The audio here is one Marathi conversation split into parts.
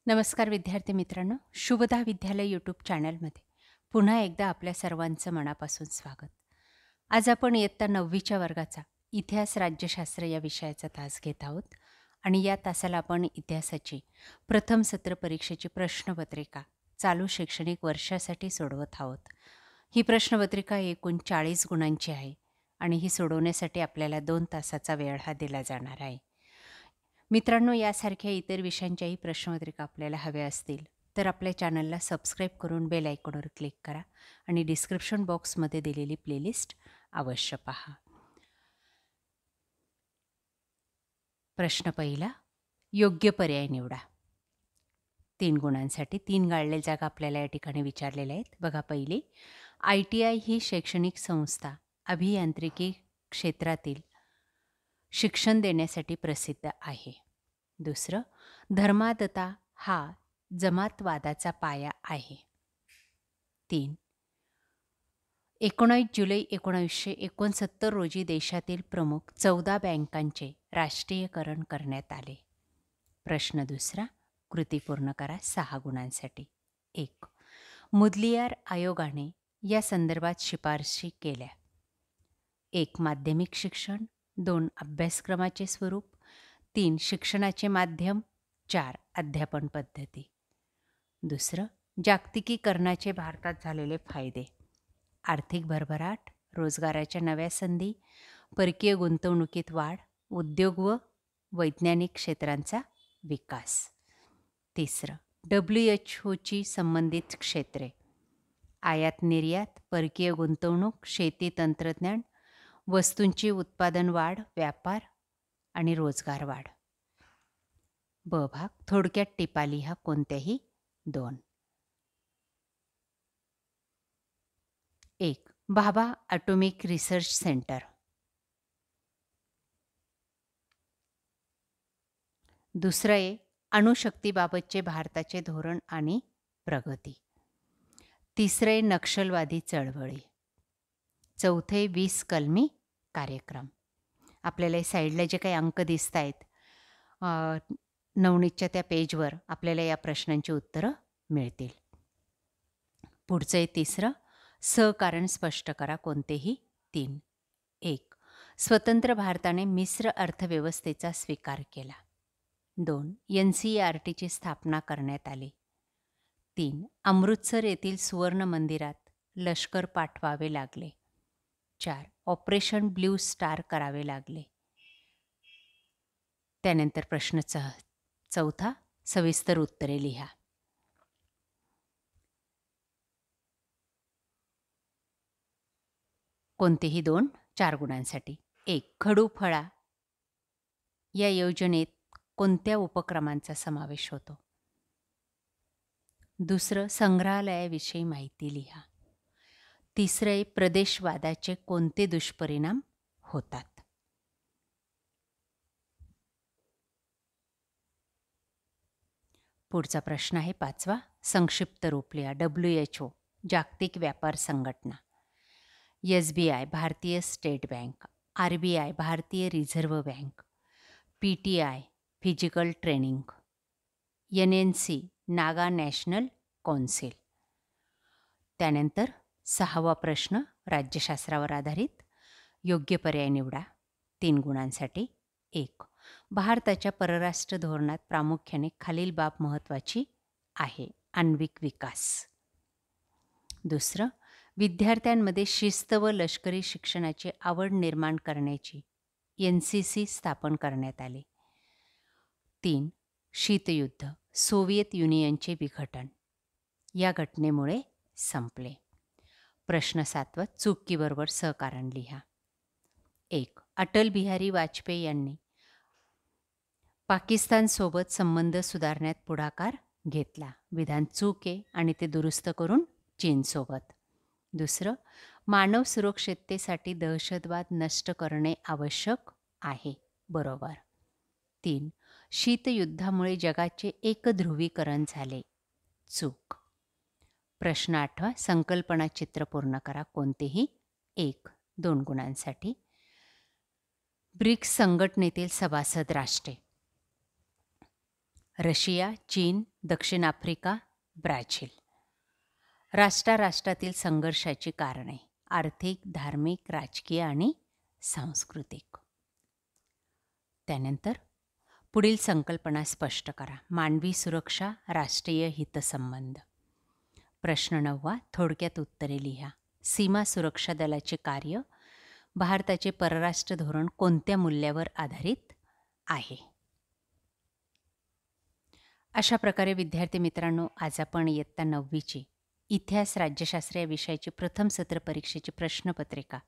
नमस्कार विद्यार्थी मित्रांनो, शुभदा विद्यालय यूट्यूब चॅनलमध्ये पुन्हा एकदा आपल्या सर्वांचं मनापासून स्वागत. आज आपण इयत्ता 9वीच्या वर्गाचा इतिहास राज्यशास्त्र या विषयाचा तास घेत आहोत आणि या तासाला आपण इतिहासाची प्रथम सत्र परीक्षेची प्रश्नपत्रिका चालू शैक्षणिक वर्षासाठी सोडवत आहोत. ही प्रश्नपत्रिका एकूण 40 गुणांची आहे आणि ही सोडवण्यासाठी आपल्याला 2 तासाचा वेळ हा दिला जाणार आहे. मित्रांनो, यासारख्या इतर विषयांच्याही प्रश्नपत्रिका आपल्याला हव्या असतील तर आपल्या चॅनलला सबस्क्राईब करून बेल आयकॉनवर क्लिक करा आणि डिस्क्रिप्शन बॉक्समध्ये दिलेली प्लेलिस्ट अवश्य पहा. प्रश्न पहिला, योग्य पर्याय निवडा. 3 गुणांसाठी 3 गाळलेल्या जागा आपल्याला या ठिकाणी विचारलेल्या आहेत. बघा, पहिली, ITI ही शैक्षणिक संस्था अभियांत्रिकी क्षेत्रातील शिक्षण देण्यासाठी प्रसिद्ध आहे. दुसरं, धर्मांधता हा जमातवादाचा पाया आहे. 3, 19 जुलै 1969 रोजी देशातील प्रमुख 14 बँकांचे राष्ट्रीयकरण करण्यात आले. प्रश्न दुसरा, कृती पूर्ण करा 6 गुणांसाठी. 1, मुदलियार आयोगाने या संदर्भात शिफारशी केल्या. 1, माध्यमिक शिक्षण. 2, अभ्यासक्रमाचे स्वरूप. 3, शिक्षणाचे माध्यम. 4, अध्यापन पद्धती. दुसरं, जागतिकीकरणाचे भारतात झालेले फायदे. आर्थिक भरभराट, रोजगाराच्या नव्या संधी, परकीय गुंतवणुकीत वाढ, उद्योग व वैज्ञानिक क्षेत्रांचा विकास. तिसरं, WHO संबंधित क्षेत्रे. आयात निर्यात, परकीय गुंतवणूक, शेती तंत्रज्ञान, वस्तूंची उत्पादन वाढ, व्यापार आणि रोजगार वाढ. ब भाग, थोडक्यात टिपा लिहा कोणत्याही 2. 1, भाभा ॲटॉमिक रिसर्च सेंटर. दुसरं आहे, अणुशक्तीबाबतचे भारताचे धोरण आणि प्रगती. तिसरे, नक्षलवादी चळवळी. चौथे, 20 कलमी कार्यक्रम. आपल्याला साईडला जे काही अंक दिसत आहेत नवनीतच्या त्या पेजवर आपल्याला या प्रश्नांची उत्तरं मिळतील. पुढचं आहे तिसरं, सहकारण स्पष्ट करा कोणतेही 3. 1, स्वतंत्र भारताने मिश्र अर्थव्यवस्थेचा स्वीकार केला. 2, NCERTची स्थापना करण्यात आली. 3, अमृतसर येथील सुवर्ण मंदिरात लष्कर पाठवावे लागले. 4, ऑपरेशन ब्ल्यू स्टार करावे लागले. त्यानंतर प्रश्न चौथा, सविस्तर उत्तरे लिहा. कोणतेही 2, 4 गुणांसाठी. 1, खडू फळा या योजनेत कोणत्या उपक्रमांचा समावेश होतो? दुसरं, संग्रहालयाविषयी माहिती लिहा. तिसरे, प्रदेशवादाचे कोणते दुष्परिणाम होतात? पुढचा प्रश्न आहे 5वा, संक्षिप्त रूप लिहा. WHO जागतिक व्यापार संघटना. SBI भारतीय स्टेट बँक. RBI भारतीय reserve bank. PTI physical training. NNC Naga national council. त्यानंतर 6वा प्रश्न, राज्यशास्त्रावर आधारित. योग्य पर्याय निवडा 3 गुणांसाठी. 1, भारताच्या परराष्ट्र धोरणात प्रामुख्याने खालील बाब महत्त्वाची आहे. आण्विक विकास. दुसरं, विद्यार्थ्यांमध्ये शिस्त व लष्करी शिक्षणाची आवड निर्माण करण्याची NCC स्थापन करण्यात आली. 3, शीतयुद्ध, सोव्हिएत युनियनचे विघटन या घटनेमुळे संपले. प्रश्न 7वा, चुकीबरोबर सहकारण लिहा. 1, अटल बिहारी वाजपेयी यांनी पाकिस्तानसोबत संबंध सुधारण्यात पुढाकार घेतला. विधान चूक आहे आणि ते दुरुस्त करून चीनसोबत. दुसरं, मानव सुरक्षिततेसाठी दहशतवाद नष्ट करणे आवश्यक आहे. बरोबर. 3, शीतयुद्धामुळे जगाचे एकध्रुवीकरण झाले. चूक. प्रश्न 8वा, संकल्पना चित्र पूर्ण करा कोणतेही 1, 2 गुणांसाठी. ब्रिक्स संघटनेतील सभासद राष्ट्रे. रशिया, चीन, दक्षिण आफ्रिका, ब्राझील. राष्ट्रातील संघर्षाची कारणे आर्थिक, धार्मिक, राजकीय आणि सांस्कृतिक. त्यानंतर पुढील संकल्पना स्पष्ट करा. मानवी सुरक्षा, राष्ट्रीय हितसंबंध. प्रश्न 9 थोडक्यात उत्तरे लिहा. सीमा सुरक्षा दलाचे कार्य. भारताचे परराष्ट्र धोरण कोणत्या मूल्यावर आधारित आहे? अशा प्रकारे विद्यार्थी मित्रांनो, आज आपण इयत्ता 9वीची इतिहास राज्यशास्त्र या विषयाची प्रथम सत्र परीक्षेची प्रश्नपत्रिका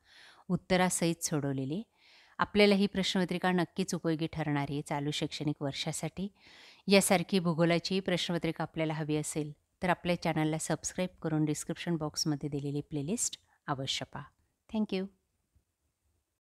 उत्तरासहित सोडवलेली. आपल्याला ही प्रश्नपत्रिका नक्कीच उपयोगी ठरणार आहे चालू शैक्षणिक वर्षासाठी. यासारखी भूगोलाची प्रश्नपत्रिका आपल्याला हवी असेल तर आपल्या चॅनलला सबस्क्राईब करून डिस्क्रिप्शन बॉक्समध्ये दिलेली प्लेलिस्ट अवश्य पहा. थँक्यू.